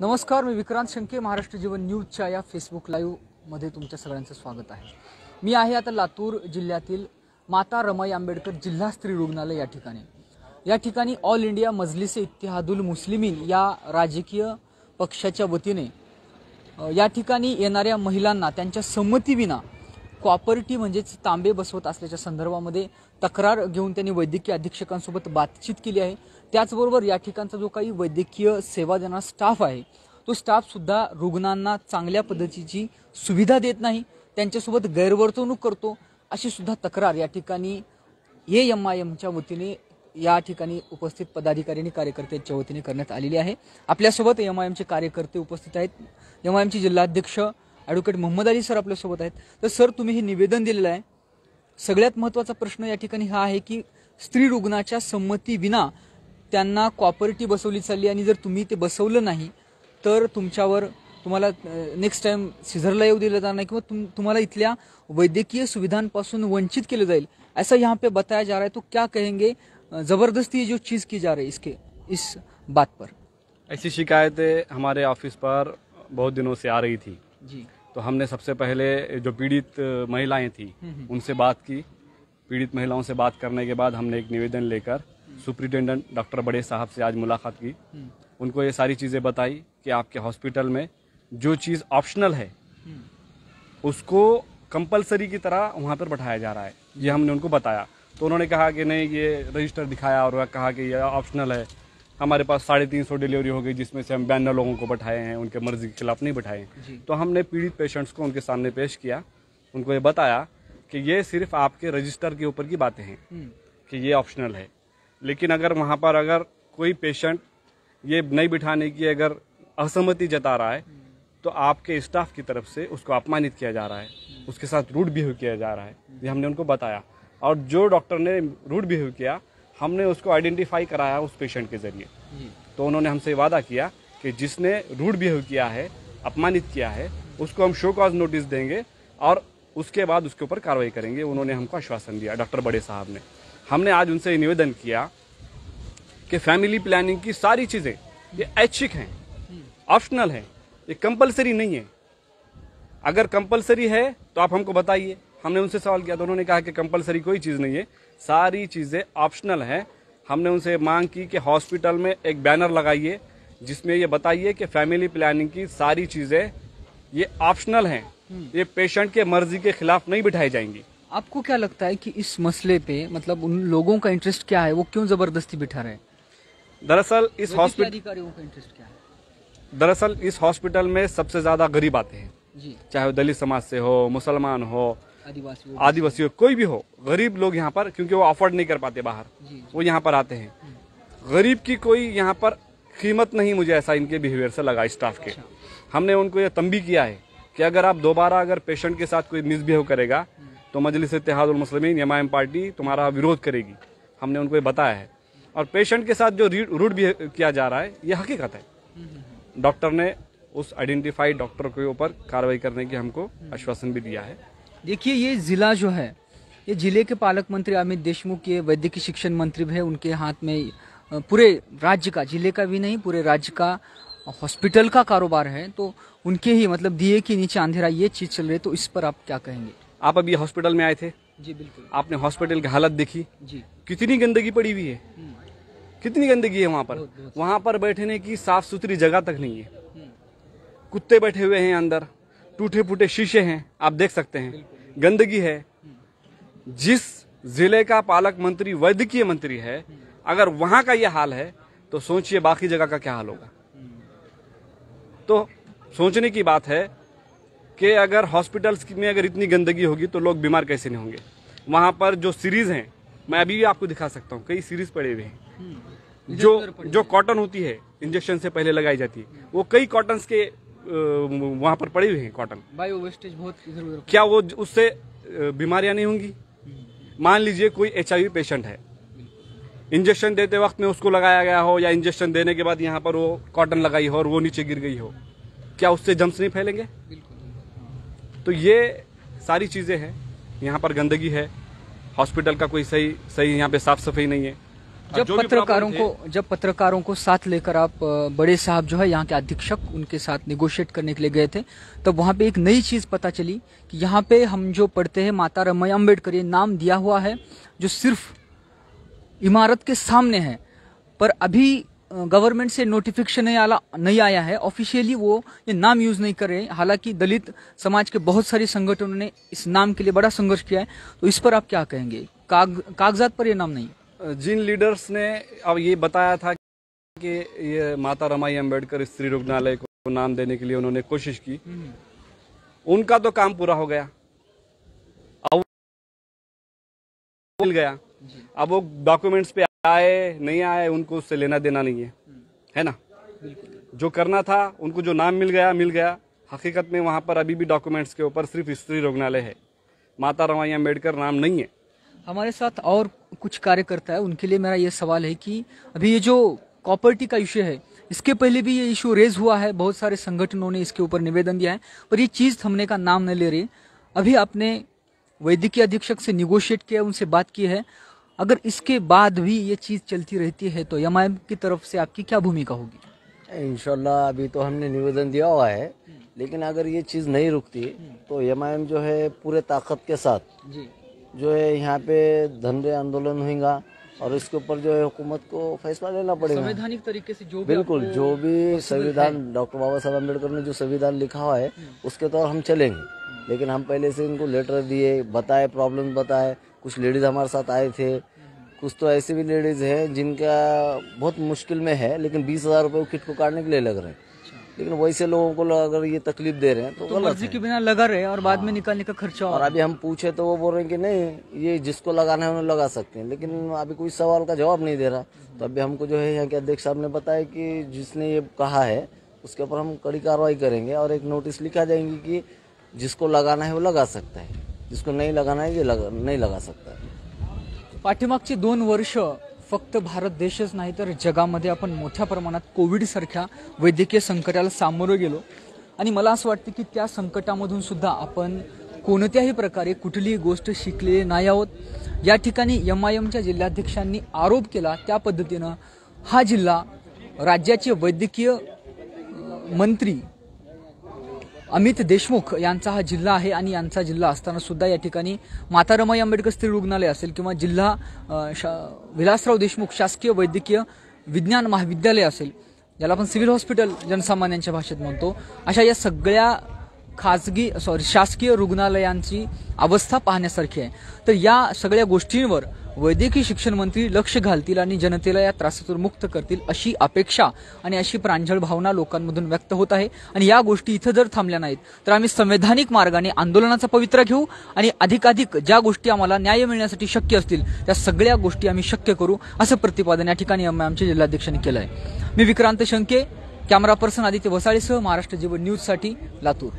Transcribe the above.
नमस्कार, मी विक्रांत शंके. महाराष्ट्र जीवन न्यूजच्या या फेसबुक लाईव्हमध्ये तुमच्या सगळ्यांचं स्वागत आहे. मी आहे आता लातूर जिल्ह्यातील माता रमाई आंबेडकर जिल्हा स्त्री रुग्णालय या ठिकाणी ऑल इंडिया मजलिस इत्तेहादुल मुस्लिमीन या राजकीय पक्षाच्या वतीने या ठिकाणी येणाऱ्या महिलांना त्यांच्या संमतीविना कॉपर्टी म्हणजेच तांबे बसवत असल्याच्या संदर्भामध्ये तक्रार घेऊन त्यांनी वैद्यकीय अधीक्षकांसोबत बातचीत केली आहे. त्याचबरोबर या ठिकाणचा जो काही वैद्यकीय सेवा देणारा स्टाफ आहे तो स्टाफ सुद्धा रुग्णांना चांगल्या पद्धतीची सुविधा देत नाही, त्यांच्यासोबत गैरवर्तणूक करतो, अशी सुद्धा तक्रार या ठिकाणी AMIMच्या वतीने या ठिकाणी उपस्थित पदाधिकारी आणि कार्यकर्त्यांच्या वतीने करण्यात आलेली आहे. आपल्यासोबत AMIMचे कार्यकर्ते उपस्थित आहेत. AMIMचे जिल्हाध्यक्ष ॲडव्होकेट मोहम्मद अली सर आपल्यासोबत आहेत. तर सर, तुम्ही हे निवेदन दिलेलं आहे. सगळ्यात महत्त्वाचा प्रश्न या ठिकाणी हा आहे की स्त्री रुग्णाच्या संमती विना त्यांना कॉपर्टी बसवली चालली आणि जर तुम्ही ते बसवलं नाही तर तुम्हाला नेक्स्ट टाइम सिझरला येऊ दिलं जाणार नाही किंवा तुम्हाला इथल्या वैद्यकीय सुविधांपासून वंचित केलं जाईल, ऐसा यहाँ पे बताया जा रहा है. तो क्या कहेंगे, जबरदस्ती जो चीज़ की जा रही है इस बात पर? ऐसी शिकायतें हमारे ऑफिस पर बहुत दिनों से आ रही थी जी. तो हमने सबसे पहले जो पीड़ित महिलाएं थी उनसे बात की. पीड़ित महिलाओं से बात करने के बाद हमने एक निवेदन लेकर सुप्रिटेंडेंट डॉक्टर बड़े साहब से आज मुलाकात की. उनको ये सारी चीज़ें बताई कि आपके हॉस्पिटल में जो चीज़ ऑप्शनल है उसको कंपलसरी की तरह वहाँ पर बैठाया जा रहा है, ये हमने उनको बताया. तो उन्होंने कहा कि नहीं, ये रजिस्टर दिखाया और कहा कि ये ऑप्शनल है. हमारे पास 350 डिलीवरी हो गई जिसमें से हम 52 लोगों को बैठाए हैं, उनके मर्जी के खिलाफ नहीं बैठाए. तो हमने पीड़ित पेशेंट्स को उनके सामने पेश किया, उनको ये बताया कि ये सिर्फ आपके रजिस्टर के ऊपर की बातें हैं कि ये ऑप्शनल है. लेकिन अगर वहाँ पर अगर कोई पेशेंट ये नहीं बिठाने की अगर असहमति जता रहा है तो आपके स्टाफ की तरफ से उसको अपमानित किया जा रहा है, उसके साथ रूड बिहेव किया जा रहा है. ये हमने उनको बताया और जो डॉक्टर ने रूड बिहेव किया हमने उसको आइडेंटिफाई कराया उस पेशेंट के जरिए. तो उन्होंने हमसे वादा किया कि जिसने रूड बिहेव किया है, अपमानित किया है, उसको हम शो कॉज नोटिस देंगे और उसके बाद उसके ऊपर कार्रवाई करेंगे. उन्होंने हमको आश्वासन दिया, डॉक्टर बड़े साहब ने. हमने आज उनसे निवेदन किया कि फैमिली प्लानिंग की सारी चीज़ें ये ऐच्छिक हैं, ऑप्शनल है, ये कंपलसरी नहीं है. अगर कंपलसरी है तो आप हमको बताइए. हमने उनसे सवाल किया तो उन्होंने कहा कि कंपलसरी कोई चीज़ नहीं है, सारी चीज़ें ऑप्शनल है. हमने उनसे मांग की कि हॉस्पिटल में एक बैनर लगाइए जिसमें ये बताइए कि फैमिली प्लानिंग की सारी चीज़ें ये ऑप्शनल हैं, ये पेशेंट के मर्जी के खिलाफ नहीं बिठाई जाएंगी. आपको क्या लगता है कि इस मसले पे मतलब उन लोगों का इंटरेस्ट क्या है, वो क्यों जबरदस्ती बिठा रहे हैं? दरअसल इस हॉस्पिटल अधिकारियों का इंटरेस्ट क्या है? दरअसल इस हॉस्पिटल में सबसे ज़्यादा गरीब आते हैं जी. चाहे वो दलित समाज से हो, मुसलमान हो, आदिवासी हो, कोई भी हो. गरीब लोग यहाँ पर, क्योंकि वो अफोर्ड नहीं कर पाते बाहर, वो यहाँ पर आते हैं. गरीब की कोई यहाँ पर कीमत नहीं, मुझे ऐसा इनके बिहेवियर से लगा स्टाफ के. हमने उनको ये तंबी किया है कि अगर आप दोबारा अगर पेशेंट के साथ कोई मिसबिहेव करेगा तो मजलिस इत्तेहादुल मुस्लिमीन AMIM पार्टी तुम्हारा विरोध करेगी. हमने उनको ये बताया है. और पेशेंट के साथ जो रूड बिहेव किया जा रहा है ये हकीकत है. डॉक्टर ने उस आइडेंटिफाइड डॉक्टर के ऊपर कार्रवाई करने की हमको आश्वासन भी दिया है. देखिए, ये जिला जो है, ये जिले के पालक मंत्री अमित देशमुख, ये वैद्यकीय शिक्षण मंत्री है, उनके हाथ में पूरे राज्य का, जिले का भी नहीं पूरे राज्य का हॉस्पिटल का कारोबार है. तो उनके ही मतलब दिए के नीचे अंधेरा ये चीज चल रही है. तो इस पर आप क्या कहेंगे? आप अभी हॉस्पिटल में आए थे जी बिल्कुल. आपने हॉस्पिटल की हालत देखी जी. कितनी गंदगी पड़ी हुई है, कितनी गंदगी है वहाँ पर. वहाँ पर बैठने की साफ सुथरी जगह तक नहीं है. कुत्ते बैठे हुए हैं अंदर, टूटे फूटे शीशे हैं, आप देख सकते हैं, गंदगी है. जिस जिले का पालक मंत्री वैद्यकीय मंत्री है, अगर वहां का यह हाल है तो सोचिए बाकी जगह का क्या हाल होगा. तो सोचने की बात है कि अगर हॉस्पिटल्स में अगर इतनी गंदगी होगी तो लोग बीमार कैसे नहीं होंगे. वहां पर जो सीरीज हैं, मैं अभी भी आपको दिखा सकता हूँ, कई सीरीज पड़े हुए हैं. जो कॉटन होती है इंजेक्शन से पहले लगाई जाती है, वो कई कॉटन के वहां पर पड़े हुए हैं. कॉटन बायो वेस्टेज बहुत इधर उधर. क्या वो उससे बीमारियां नहीं होंगी? मान लीजिए कोई HIV पेशेंट है, इंजेक्शन देते वक्त में उसको लगाया गया हो या इंजेक्शन देने के बाद यहाँ पर वो कॉटन लगाई हो और वो नीचे गिर गई हो, क्या उससे जम्स नहीं फैलेंगे? तो ये सारी चीज़ें हैं. यहाँ पर गंदगी है, हॉस्पिटल का कोई सही यहाँ पे साफ सफाई नहीं है. जब पत्रकारों को साथ लेकर आप बड़े साहब जो है यहाँ के अधीक्षक उनके साथ निगोशिएट करने के लिए गए थे, तब वहाँ पे एक नई चीज पता चली कि यहाँ पे हम जो पढ़ते हैं माता रमाई अम्बेडकर, ये नाम दिया हुआ है जो सिर्फ इमारत के सामने है, पर अभी गवर्नमेंट से नोटिफिकेशन नहीं आया है, ऑफिशियली वो ये नाम यूज नहीं कर रहे। हालांकि दलित समाज के बहुत सारे संगठनों ने इस नाम के लिए बड़ा संघर्ष किया है, तो इस पर आप क्या कहेंगे? कागजात पर ये नाम नहीं। जिन लीडर्स ने अब ये बताया था कि ये माता रमाई अम्बेडकर स्त्री रुग्णालय को नाम देने के लिए उन्होंने कोशिश की, उनका तो काम पूरा हो गया, अब मिल गया। अब वो डॉक्यूमेंट्स पे आए नहीं आए उनको उससे लेना देना नहीं है ना। जो करना था उनको जो नाम मिल गया। हकीकत में वहाँ पर अभी भी डॉक्यूमेंट्स के ऊपर सिर्फ स्त्री रुग्णालय है, माता रमाई अम्बेडकर नाम नहीं है। हमारे साथ और कुछ कार्यकर्ता है, उनके लिए मेरा ये सवाल है कि अभी ये जो प्रॉपर्टी का इश्यू है, इसके पहले भी ये इश्यू रेज हुआ है, बहुत सारे संगठनों ने इसके ऊपर निवेदन दिया है, पर ये चीज थमने का नाम नहीं ले रही। अभी आपने वैद्यकीय अधीक्षक से निगोशिएट किया, उनसे बात की है, अगर इसके बाद भी ये चीज चलती रहती है तो एमआईएम की तरफ से आपकी क्या भूमिका होगी? इंशाल्लाह अभी तो हमने निवेदन दिया हुआ है, लेकिन अगर ये चीज नहीं रुकती तो एमआईएम जो है पूरे ताकत के साथ जो है यहाँ पे धरने आंदोलन होगा और इसके ऊपर जो है हुकूमत को फैसला लेना पड़ेगा संवैधानिक तरीके से। जो बिल्कुल जो भी संविधान डॉक्टर बाबा साहब अम्बेडकर ने जो संविधान लिखा हुआ है उसके तौर हम चलेंगे। लेकिन हम पहले से इनको लेटर दिए, बताए, प्रॉब्लम बताए। कुछ लेडीज हमारे साथ आए थे, कुछ तो ऐसे भी लेडीज हैं जिनका बहुत मुश्किल में है, लेकिन 20,000 रुपये किट को काटने के लिए लग रहे हैं। लेकिन वैसे लोगों को अगर ये तकलीफ दे रहे हैं तो गलत मर्जी के बिना लगा रहे हैं और बाद में निकालने का खर्चा। और अभी हम पूछे तो वो बोल रहे हैं कि नहीं, ये जिसको लगाना है उन्हें लगा सकते हैं, लेकिन अभी कोई सवाल का जवाब नहीं दे रहा। तो अभी हमको जो है यहाँ के अध्यक्ष साहब ने बताया कि जिसने ये कहा है उसके ऊपर हम कड़ी कार्रवाई करेंगे और एक नोटिस लिखा जाएंगे कि जिसको लगाना है वो लगा सकता है, जिसको नहीं लगाना है ये नहीं लगा सकता है। पाठीमागची 2 वर्ष फक्त भारत देशच नाही तर जगामध्ये आपण मोठ्या प्रमाणात कोविड सारख्या वैद्यकीय संकटाला सामोरं गेलो आणि मला असं वाटतं की त्या संकटामधून सुद्धा आपण कोणत्याही प्रकारे कुठलीही गोष्ट शिकलेली नाही आहोत। या ठिकाणी एमआयएमच्या जिल्हाध्यक्षांनी आरोप केला त्या पद्धतीनं हा जिल्हा राज्याचे वैद्यकीय मंत्री अमित देशमुख यांचा हा जिल्हा आहे आणि यांचा जिल्हा असताना सुद्धा या ठिकाणी माता रमाई अम्बेडकर स्त्री रुग्णालय असेल किंवा जिल्हा विलासराव देशमुख शासकीय वैद्यकीय विज्ञान महाविद्यालय असेल, ज्याला आपण सिव्हिल हॉस्पिटल जनसामान्यांच्या भाषेत म्हणतो, अशा या सगळ्या शासकीय रुग्णालयांची अवस्था पाहण्यासारखी आहे। तर या सगळ्या गोष्टींवर वैद्यकीय शिक्षण मंत्री लक्ष घालतील आणि जनतेला या त्रासातून मुक्त करतील अशी अपेक्षा आणि अशी प्रांजळ भावना लोकांमधून व्यक्त होत आहे। आणि या गोष्टी इथं जर थांबल्या नाहीत तर आम्ही संवैधानिक मार्गाने आंदोलनाचा पवित्रा घेऊ आणि अधिकाधिक ज्या गोष्टी आम्हाला न्याय मिळण्यासाठी शक्य असतील त्या सगळ्या गोष्टी आम्ही शक्य करू, असं प्रतिपादन या ठिकाणी आमच्या जिल्हाध्यक्षांनी केलं आहे। मी विक्रांत शंके, कॅमेरा पर्सन आदित्य वसाळेसह महाराष्ट्र जीवन न्यूज साठी लातूर।